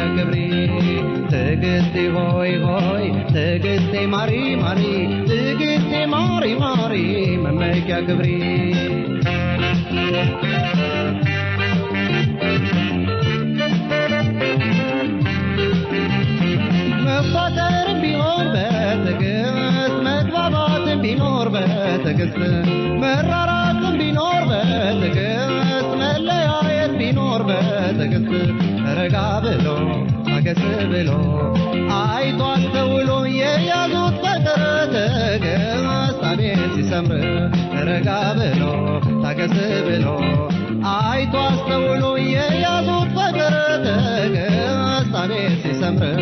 ክብሪ ትግስቴ ሆይ ሆይ ትግስቴ ማሪ ማሪ ትግስቴ ማሪ ማሪ መመኪያ ክብሪ መፋጠር ቢኖር በትዕግስት መግባባት ቢኖር በትዕግስት መራራቅ ቢኖር በትዕግስት መለያየት ቢኖር በትዕግስት ረጋ ብሎ ታገስ ብሎ አይቶ አስተውሎ የያዙት ፍቅር ትዕግስት አቤት ሲሰምር ረጋ ብሎ ታገስ ብሎ አይቶ አስተውሎ የያዙት ፍቅር ትዕግስት አቤት ሲሰምር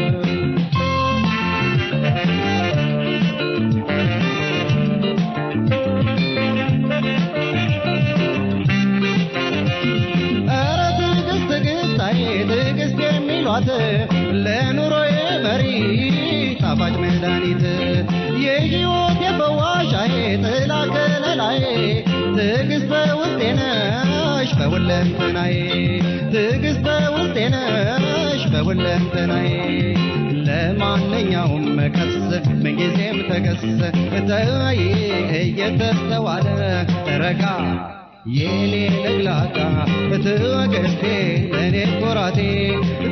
ትዕግስት የሚሏት ለኑሮዬ መሪ ጣፋጭ መድኃኒት የሕይወት የፈዋሻዬ ጥላ ከለላዬ ትዕግስት በውስጤ ነሽ በሁለንተናዬ ትዕግስት በውስጤ ነሽ በሁለንተናዬ ለማንኛውም ቀስ ምንጊዜም ተገስ ተይ እየተስተዋለ ረጋ የኔ ለግላጋ ትዕግስቴ ለኔ ኩራቴ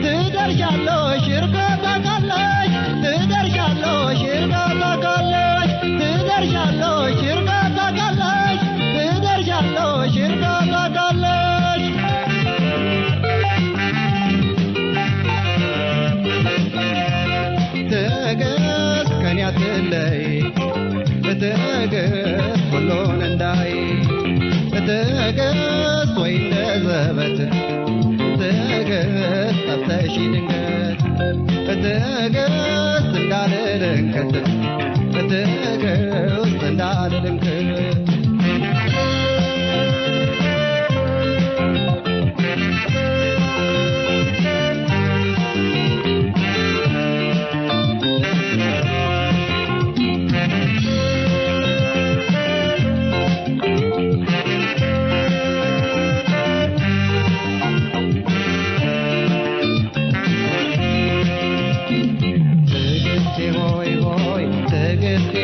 ትደርሻለሽ እርጋታ ካለሽ ትደርሻለሽ እርጋታ ካለሽ ትደርሻለሽ እርጋታ ካለሽ ትደርሻለሽ እርጋታ ካለሽ ትዕግስት ከኔ አትለይ ትዕግስት ሁሉን እንዳይ ትዕግስት ወይ እንደ ዘበት ትዕግስት ጠፍተሽ ድንገት ትዕግስት እንዳልልንከት ትዕግስት እንዳልልንከት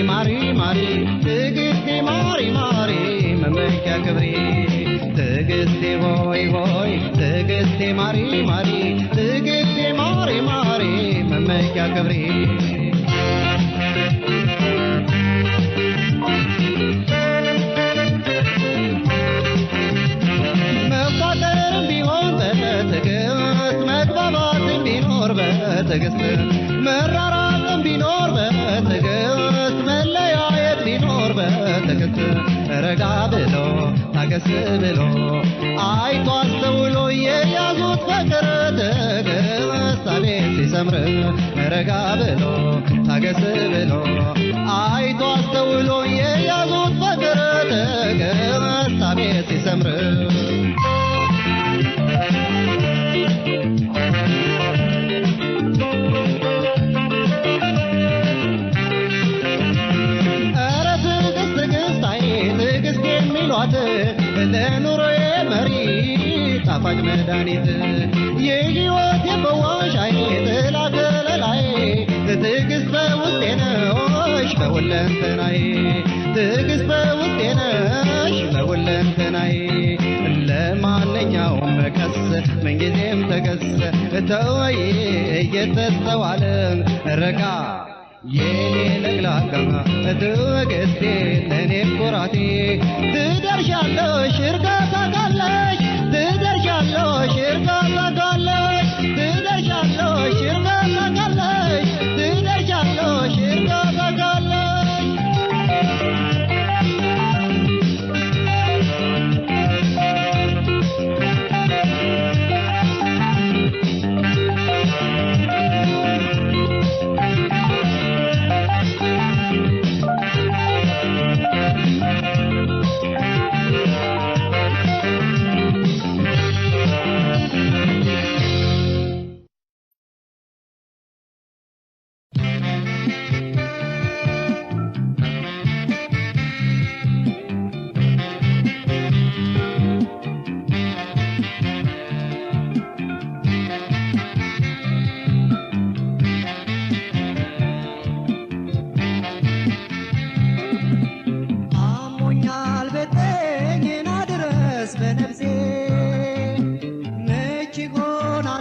ማሪ ማሪ ትዕግስቴ ማሪ ማሪ መመኪያ ክብሪ ትዕግስቴ ሆይ ሆይ ትዕግስቴ ማሪ ማሪ ትዕግስቴ ማሪ ማሪ መመኪያ ክብሪ መፋጠር ቢሆን በትዕግስት መግባባት ቢኖር በትዕግስት መራራቅ ቢኖር በትዕግስት መለያየት ቢኖር በትዕግስት ረጋ ብሎ ታገስ ብሎ አይቶ አስተውሎ የያዙት ፍቅር ትዕግስት አቤት ሲሰምር ረጋ ብሎ ታገስ ብሎ አይቶ አስተውሎ የያዙት ፍቅር ትዕግስት አቤት ሲሰምር ለኑሮዬ መሪ ጣፋጭ መድኃኒት የሕይወት የፈዋሻዬ ጥላ ከለላዬ ትዕግስት በውስጤ ነሽ በሁለንተናዬ ትዕግስት በውስጤ ነሽ በሁለንተናዬ ለማንኛውም ቀስ ምንጊዜም ተገስ ተወይ እየተስተዋለ ረጋ የኔ ለግላጋ ትዕግስቴ ለኔ ኩራቴ ትደርሻለሽ እርጋታ ካለሽ ትደርሻለሽ እርጋታ ካለሽ ትደርሻለሽ እርጋታ ካለሽ ትደርሻለሽ እርጋታ ካለሽ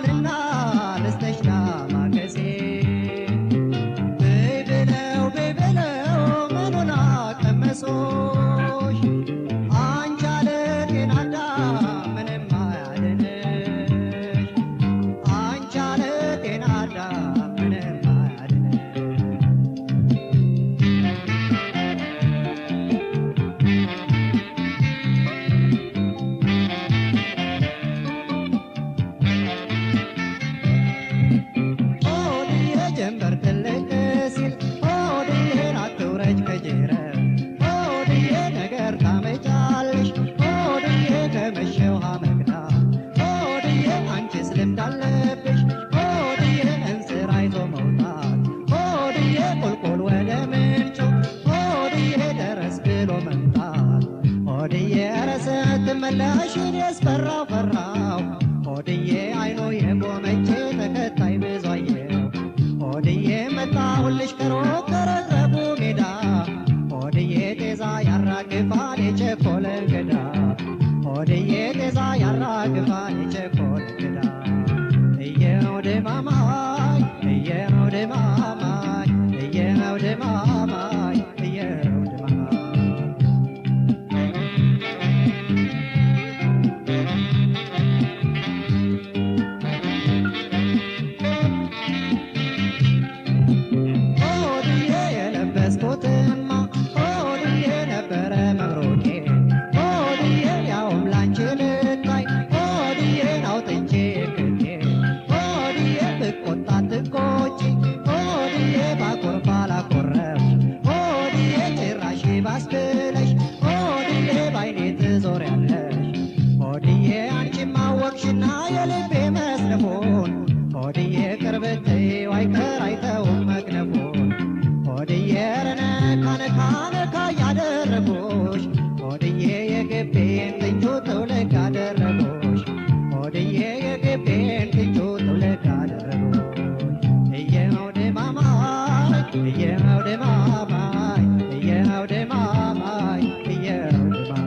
ተሰጥቶኛልና ልስተሽ ዳማከሴ በይበለው ምኑን አቀመሶሽ አንቺ አለ ጤና አዳም ምንም አያድንሽ አንቺ አለ ጤና አዳም ምንም አያድንሽ ጀንበር ትልቅ ሲል ሆድዬን አትውረጅ ከጅረት ሆድዬ ነገር ታመጫለሽ ሆድዬ ከመሸው ሀመግዳ ሆድዬ አንቺስ ልምድ አለብሽ ሆድዬ እንስራ ይዞ መውጣት ሆድዬ ቁልቁል ወደ ምንጩ ሆድዬ ደረስ ብሎ መምጣት ሆድዬ ኧረ ስትመለሽ እኔስ ፈራው ሆድዬ አይኑ የጎመቼ ተከታይ ብዙ አየው ሆድዬ መጣሁልሽ ከሩቅ ከረግረጉ ሜዳ ሆድዬ ጤዛ ያራግፋል የቸኮለ እንግዳ ሆድዬ ጤዛ ያራግፋል የቸኮለ እንግዳ እየው ድማማይ እየው ድማማይ እየው ድማማይ እየው ድማማይ ሆድዬ ነበረ መብሮቄ ሆድዬ ያውም ላንቺ ልታይ ሆድዬን አውጥቼ ክቴ ሆድዬ ብቆጣ ትቆጪ ሆድዬ ባኮርፍ አላኮረፍ ሆድዬ ጭራሽ ባስብለሽ ሆድዬ ባይኔ ትዞሪያለሽ ሆድዬ አንቺም አወቅሽና የልቤ መስነፉን ሆድዬ ቅርብትይው አይቀር አይተውም መክነፉን ሆድዬ ነካ ያደረጉሽ ሆድዬ የግቤን ጥንቹ ትውልቅ አደረጉሽ ሆድዬ የግቤን ጥንቹ ትውልቅ አደረጉሽ እየው ድማማይ እየው ድማማይ እየው ድማማይ እየው ድማማይ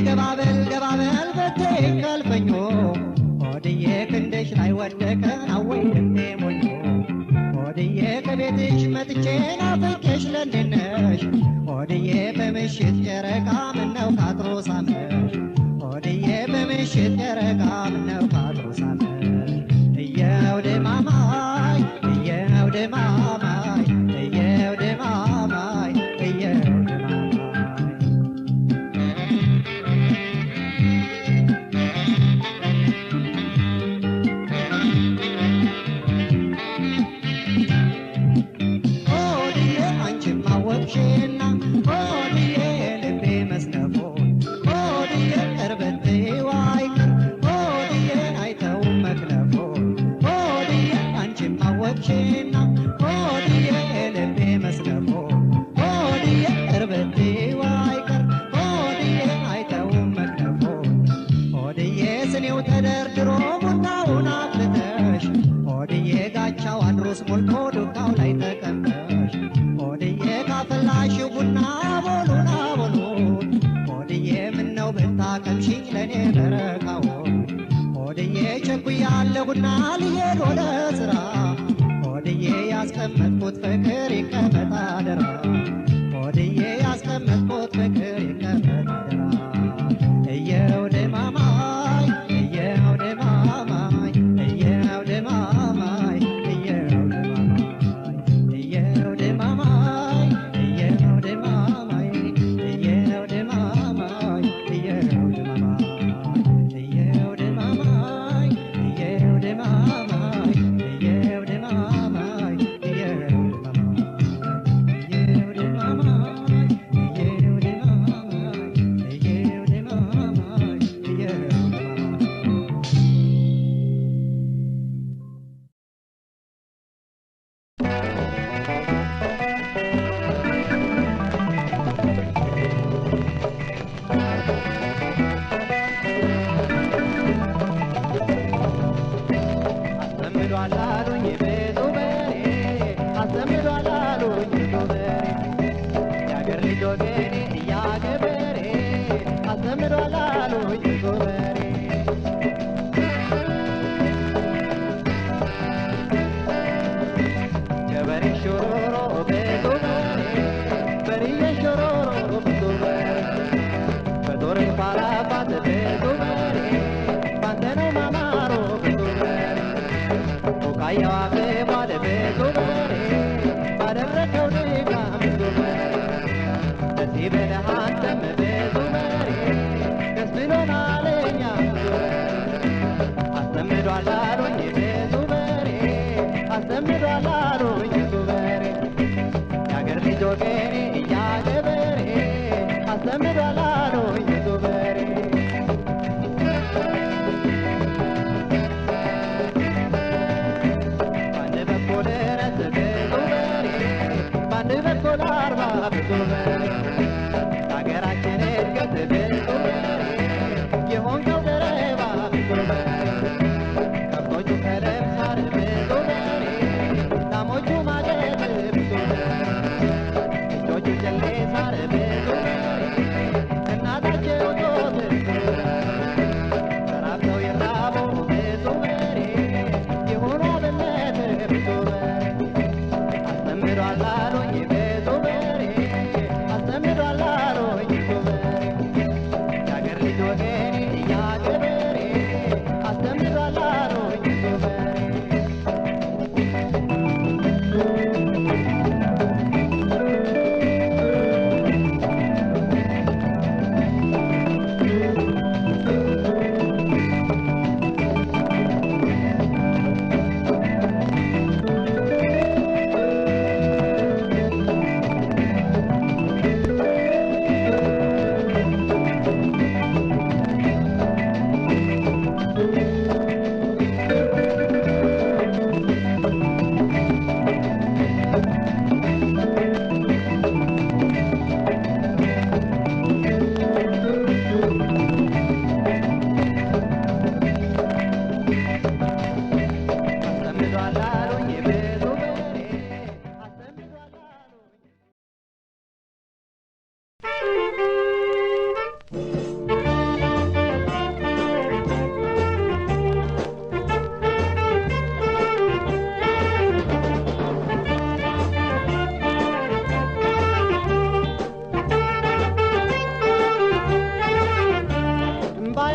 ገባበል በቴን ከልፈኞ ሆድዬ ክንድሽ ላይ ወደቀ አወይ ልቤ ሞኞ ሆድዬ ከቤትሽ መጥቼ ናፍቄሽ ለንደነሽ ሆድዬ በምሽት ጨረቃ ምነው ካትሮ ሳመሽ ሆድዬ በምሽት ጨረቃ ምነው ካትሮ ሳመሽ እየው ድማማይ እየው ድማማይ እየው ድማማይ እየው ወብሽና ሆድዬ ልቤ መስነፎን ሆድዬ ቅርበት ዋይቀር ሆድዬን አይተውም መክነፎን ሆድዬ አንቺም አወቅሽና ሆድዬ ልቤ መስነፎን ሆድዬ ቅርበት ዋይቀር ሆድዬን አይተውም መክነፎን ሆድዬ ስኔው ተደርድሮ ቡናውን አፍልተሽ ሆድዬ ጋቻው አድሮስ ሞልቶ ዱካው ላይ ተቀምጠሽ ሆድዬ ካፈላሽው ያለሁና ቦሉና ቦሉን ሆድዬ ምነው ብታቀምሽኝ ለኔ በረካውን ሆድዬ ቸኩያለሁና ልሄድ ወደ ስራ ሆድዬ ያስቀመጥኩት ፍቅር ይቀመጥ አደራ ሆድዬ ያስቀመጥኩት ፍቅር ይቀመጥ አደራ እየው ደማማይ እየው ደማማይ እየው ደማማይ እየው ደማማይ እየው ደማማይ እየው ደማማይ እየው ደማማይ እየው ደማማይ እየው ደማማይ እየው ደማማይ እየው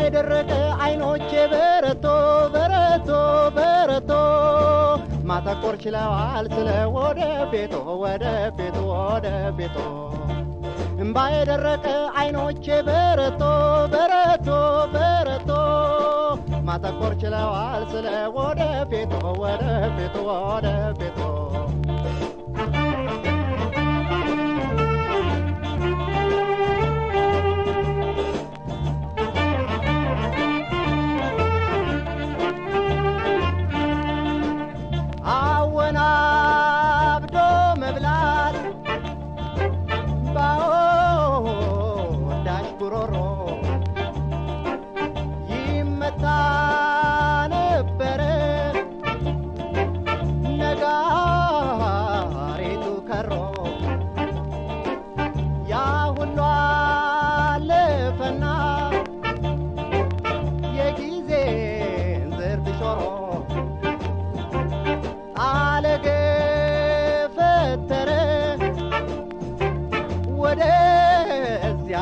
የደረቀ አይኖቼ በረቶ በረቶ በረቶ ማተኮር ችለዋል ስለ ወደ ቤቶ ወደ ቤቶ ወደ ቤቶ እምባ የደረቀ አይኖቼ በረቶ በረቶ በረቶ ማተኮር ችለዋል ስለ ወደ ቤቶ ወደ ቤቶ ወደ ቤቶ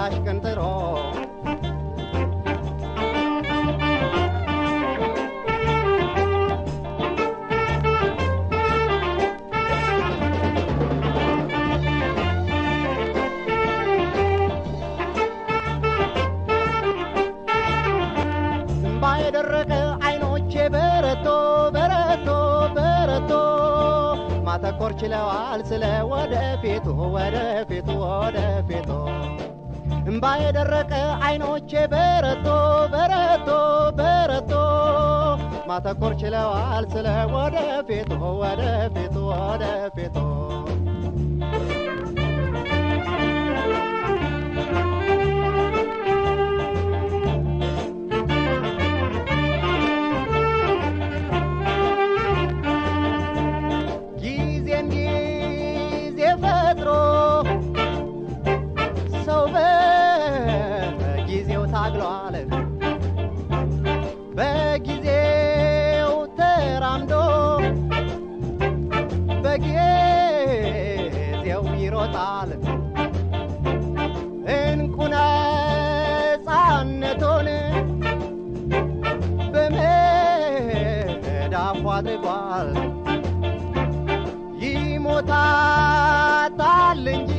አሽቀንጥሮ የደረቀ አይኖቼ በረቶ በረቶ በረቶ ማተኮር ችለዋል ስለ ወደፊቱ ወደፊቱ ወደፊቱ እምባ የደረቀ አይኖቼ በረቶ በረቶ በረቶ ማተኮር ችለዋል ስለ ወደፊቱ ወደፊቱ ወደፊቱ በጊዜው ተራምዶ በጊዜው ይሮጣል እንቁ ነፃነቱን በመዳፉ አድርጓል ይሞታል እንጂ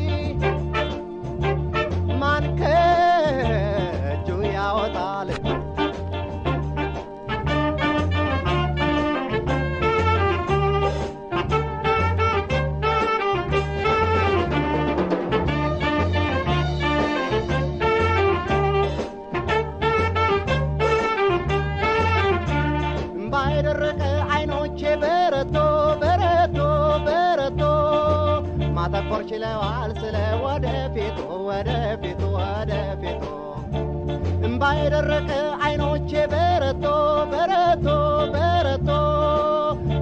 ማን ከእጁ ያወጣል በረቶ በረቶ በረቶ ማተኮር ችለዋል ስለ ወደፊቱ ወደፊቱ ወደፊቱ እምባ የደረቀ አይኖቼ በረቶ በረቶ በረቶ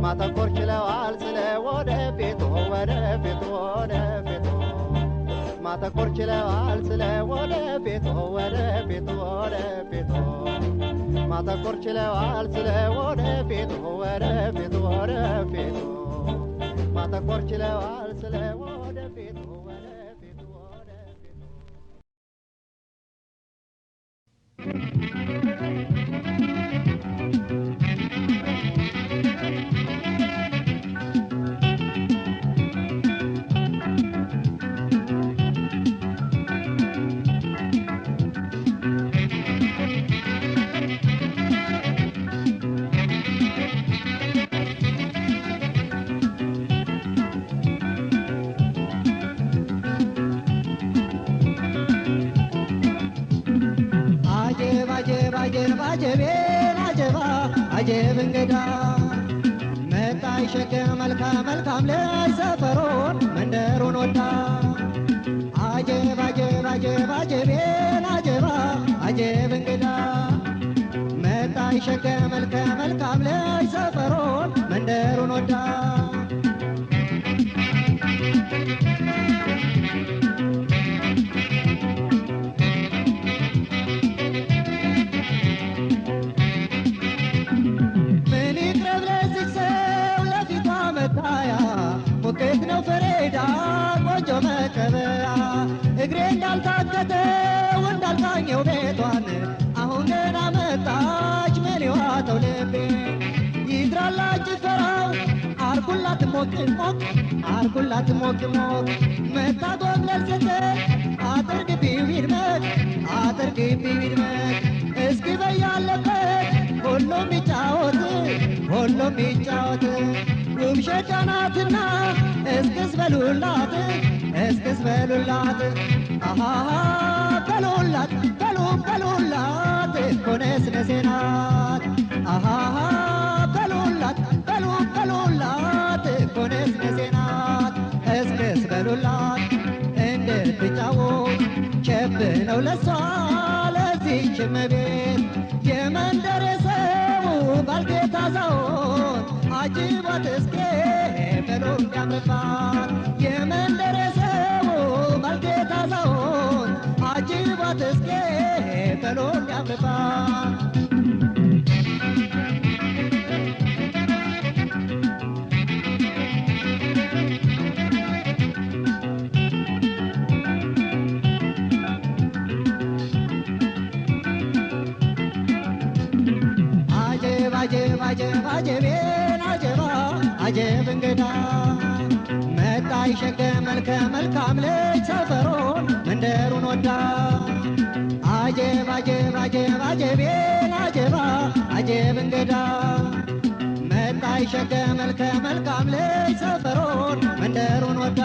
ማተኮር ችለዋል ስለ ወደፊቱ ወደፊቱ ወደፊቱ ማተኮር ችለዋል ስለ ወደፊቱ ወደፊቱ ወደፊቱ ማተኮር ችለዋል ስለ ወደፊቱ ወደፊቱ ወደፊቱ ማተኮር ችለዋል ስለ ወደፊቱ ወደፊቱ ወደፊቱ አጀቤን አጀባ አጀብ እንግዳ መጣ ይሸከም መልካም መልካም ለሰፈሮን መንደሩን ወዳ አጀብ አጀብ አጀብ አጀቤን አጀባ አጀብ እንግዳ መጣ ይሸከም መልካም መልካም ለሰፈሮን መንደሩን ወዳ ሙቀት ነው ፈሬዳ ቆንጆ መቀበያ እግሬ እንዳልታከተው እንዳልቃኘው ቤቷን አሁን ገና መጣች ምን ይዋጠው ልቤ ይድራላት ጭፈራው አርጉላት ሞቅ ሞቅ አርጉላት ሞቅ ሞቅ መታ ጎብለል ስትል አጥር ግቢው ይድመቅ አጥር ግቢው ይድመቅ እስኪ በያለበት ሁሉም ይጫወት ሁሉም ይጫወት ውብ ሸጫናትና እስክስ በሉላት እስክስ በሉላት አሃሃ በሉላት በሉ በሉላት ኮነስ ነሴናት አሃሃ በሉላት በሉ በሉላት ኮነስ ነሴናት እስክስ በሉላት እንድትጫወት ቸብ ነው ለሷ ለዚች እመቤት የመንደሬ ሰው ባልቴት አዛውንት አጅባት እስኬ በሎ እንዲያምርባት የመንደሬ ሰው ባልቴት አዛውንት አጅባት እስኬ በሎ እንዲያምርባት አጀብ አጀቤን አጀባ አጀብ እንግዳ መጣ ይሸገ መልከ መልካም ልጅ ሰፈሮን መንደሩን ወዳ አጀብ አጀብ አጀብ አጀቤን አጀባ አጀብ እንግዳ መጣ ይሸገ መልከ መልካም ልጅ ሰፈሮን መንደሩን ወዳ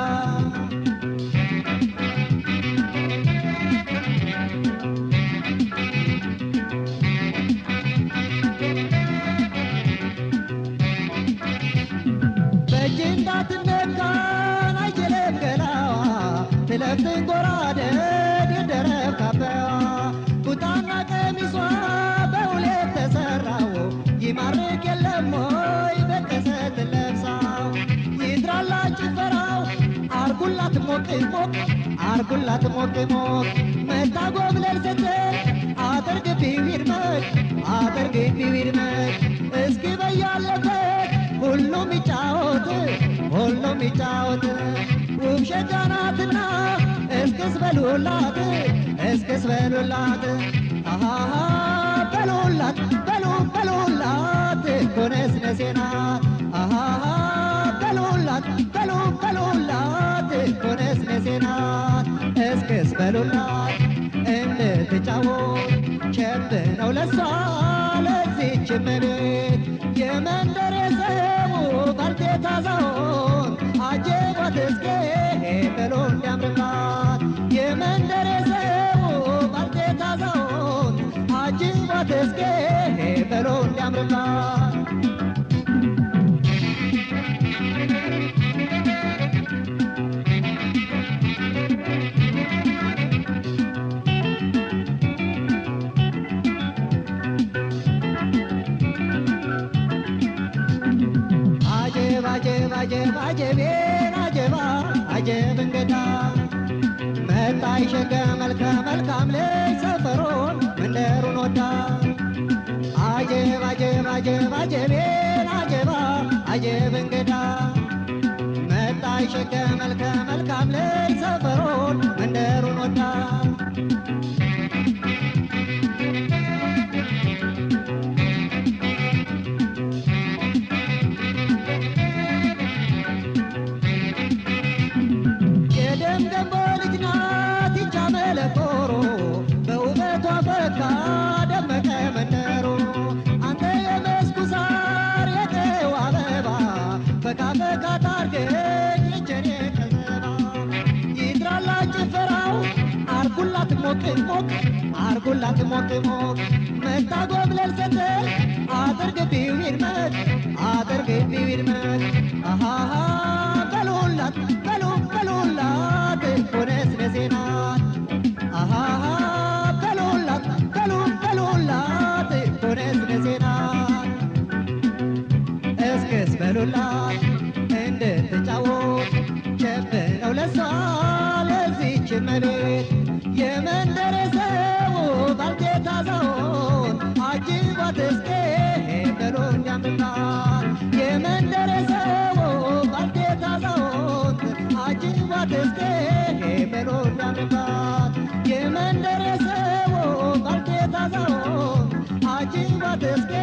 እንዳትነካን አይችልም ገላዋ ትለፍትን ጎራደድ የደረብ ካባዋ ቁጣና ቀሚሷ በሁለት ተሰራው ይማርክ የለም ሆይ በቀሰት ለብሳው ይድራላት ጭፈራው አርጉላት ሞቅ ሞቅ አርጉላት ሞቅ ሞቅ መታ ጎብለል ስትል አጥር ግቢው ይድመቅ አጥር ግቢው ይድመቅ እስኪ በያለበት ሁሉም ይጫወት ሁሉም ይጫወት ውብ ሸጋ ናትና እስክስ በሉላት እስክስ በሉላት አሃሃ በሉላት በሉ በሉላት ኮነስነሴ ናት አሃሃ በሉላት በሉ በሉላት ኮነስነሴ ናት እስክስ በሉላት እንድትጫወት ቸብ ነው ለሷ ለዚች እመቤት የመንደሬ ሰው ባልቴት አዛውንት አጀቧት እስኬ በሎ እንዲያምርባት የመንደሬ ሰው ባልቴት አዛውንት አጀቧት እስኬ በሎ እንዲያምርባት አጀብ አጀብ አጀቤን አጀባ አጀብ እንግዳ መጣ ይሸገ መልከ መልካም ልጅ ሰፈሮን መንደሩን ወዳ አጀብ አጀብ አጀብ አጀቤን አጀባ አጀብ እንግዳ መጣ ይሸገ መልከ መልካም ልጅ ሰፈሮን መንደሩን ወዳ በውበቷ ፈካ ደመቀ መንደሩ አንተ የመስኩ ሳር የቀው አበባ ፈካ ፈካ ታርገኝ እጀኔ ከዘባ ይድራላት ጭፈራው አርጉላት ሞቅ ሞቅ አርጉላት ሞቅ ሞቅ መታ ጎብለል ስትል አጥር ግቢው ይድመቅ አጥር ግቢው ይድመቅ አሃሃ በሉላት በሉ በሉላት ኮነስነሴ ናት አሃሃ በሉላት በሉ በሉላት ኮነስነሴ ናት እስክስ በሉላት እንድትጫወት ቸብ ነው ለሷ ለዚች እመቤት የመንደሬ ሰው ባልቴት አዛውንት አጅቧት እስኬ በሎ እንዲያምርባት የመንደሬ ሰው ባልቴት አዛውንት አጅቧት እስኬ በሎ እንዲያምርባት የመንደሬ ሰው ባልቴት አዛውንት አጅቧት እስኬ